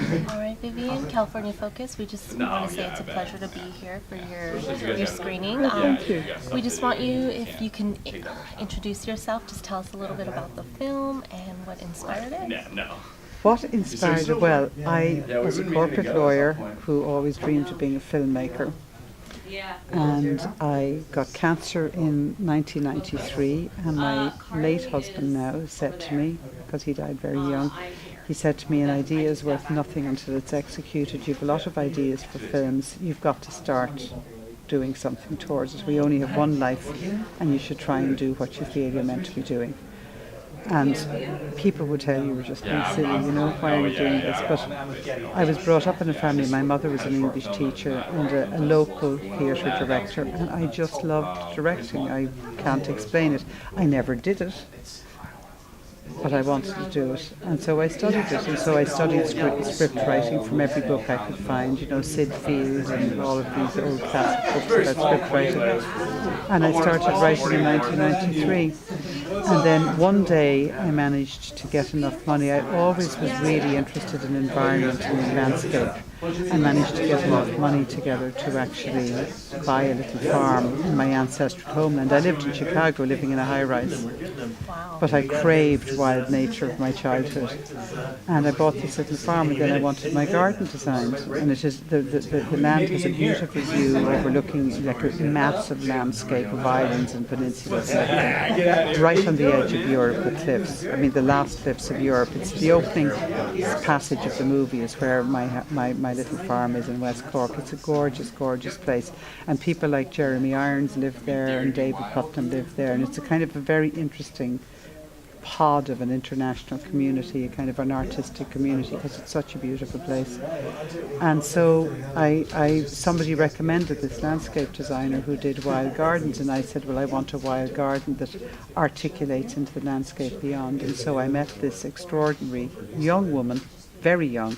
All right, Vivienne, CAFocus. We just want to say it's a pleasure to be here for your screening. Thank you. We just want you, if you can introduce yourself, just tell us a little bit about the film and what inspired it. What inspired it? Well, I was a corporate lawyer who always dreamed of being a filmmaker. And I got cancer in 1993, and my late husband now said to me, because he died very young, he said to me, an idea is worth nothing until it's executed. You have a lot of ideas for films. You've got to start doing something towards it. We only have one life, and you should try and do what you feel you're meant to be doing. And people would tell you were just being silly, why are you doing this? But I was brought up in a family. My mother was an English teacher and a local theatre director, and I just loved directing. I can't explain it. I never did it, but I wanted to do it. And so I studied it. And so I studied script writing from every book I could find, Sid Field and all of these old classic books about script writing. And I started writing in 1993. And then one day I managed to get enough money. I always was really interested in environment and landscape. I managed to get enough money together to actually buy a little farm in my ancestral homeland. I lived in Chicago, living in a high-rise, but I craved wild nature of my childhood. And I bought this little farm, and then I wanted my garden designed. And it is the land has a beautiful view overlooking like a massive landscape of islands and peninsulas, right on the edge of Europe with cliffs. I mean, the last cliffs of Europe. It's the opening passage of the movie is where my little farm is in West Cork. It's a gorgeous, gorgeous place. And people like Jeremy Irons live there and David Putnam live there. And it's a kind of a very interesting pod of an international community, a kind of an artistic community, because it's such a beautiful place. And so somebody recommended this landscape designer who did wild gardens, and I said, well, I want a wild garden that articulates into the landscape beyond. And so I met this extraordinary young woman, very young,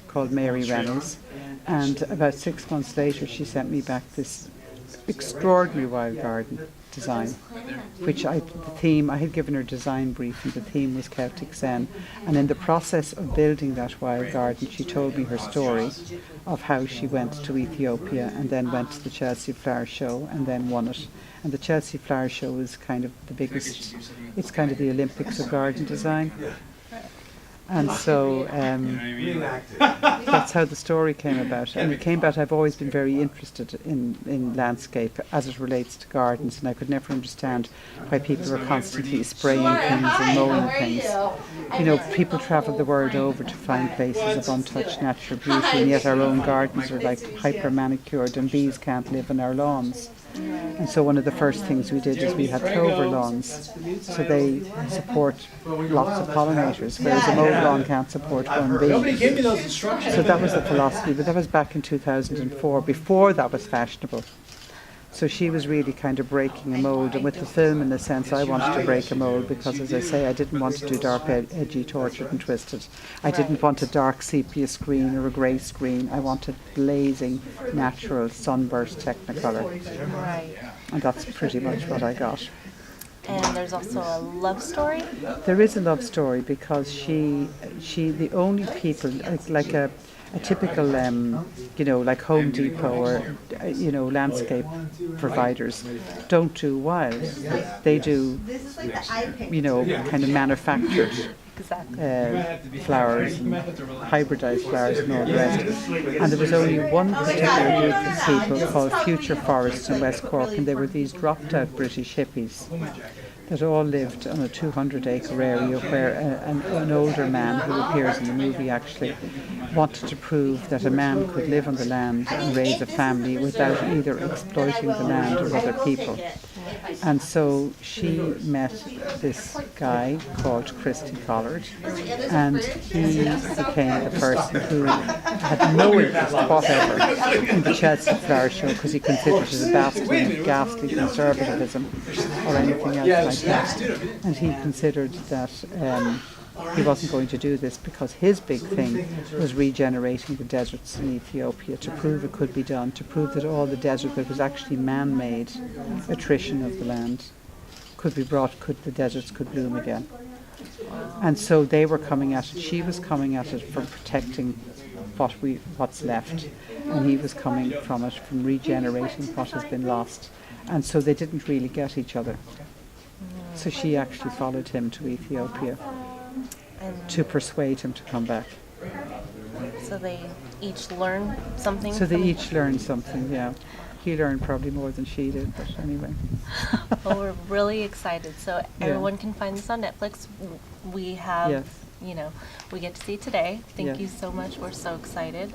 called Mary Reynolds, and about 6 months later she sent me back this extraordinary wild garden design, which the theme, I had given her design brief, and the theme was Celtic Zen. And in the process of building that wild garden, she told me her story of how she went to Ethiopia and then went to the Chelsea Flower Show and then won it. And the Chelsea Flower Show is kind of the biggest, it's kind of the Olympics of garden design. And so that's how the story came about. And it came about, I've always been very interested in landscape as it relates to gardens, and I could never understand why people were constantly spraying things and mowing things. People travel the world over to find places of untouched natural beauty, and yet our own gardens are like hyper manicured, and bees can't live in our lawns. And so one of the first things we did is we had clover lawns, so they support lots of pollinators, whereas a mowed lawn can't support one bee. So that was the philosophy, but that was back in 2004, before that was fashionable. So she was really kind of breaking a mould, and with the film, in a sense, I wanted to break a mould because, as I say, I didn't want to do dark, edgy, tortured and twisted. I didn't want a dark sepia screen or a grey screen. I wanted blazing, natural, sunburst Technicolor. Right. And that's pretty much what I got. And there's also a love story? There is a love story because she the only people, like a typical, like Home Depot or, landscape providers don't do wild. They do, kind of manufactured flowers and hybridized flowers and all the rest. And there was only one particular group of people called Future Forests in West Cork, and they were these dropped-out British hippies that all lived on a 200-acre area where an older man, who appears in the movie actually, wanted to prove that a man could live on the land and raise a family without either exploiting the land or other people. And so she met this guy called Christy Collard, and he became the person who had no interest whatever in the Chelsea Flower Show, because he considered it a bastion of ghastly conservatism or anything else like that. And he considered that he wasn't going to do this because his big thing was regenerating the deserts in Ethiopia, to prove it could be done, to prove that all the desert that was actually man-made attrition of the land could be brought, the deserts could bloom again. And so they were coming at it. She was coming at it for protecting what's left, and he was coming from it, from regenerating what has been lost, and so they didn't really get each other. So she actually followed him to Ethiopia And to persuade him to come back. so they each learn something. So they from- each learned something, yeah. He learned probably more than she did, but anyway. Well, we're really excited. So Yeah. everyone can find this on Netflix. We have, Yes. we get to see it today. Thank Yes. you so much. We're so excited.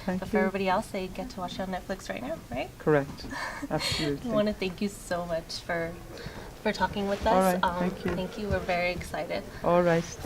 Thank But for you. everybody else, they get to watch it on Netflix right now, right? Correct, I absolutely. want to thank you so much for talking with us. All right, thank you. Thank you. We're very excited. All right.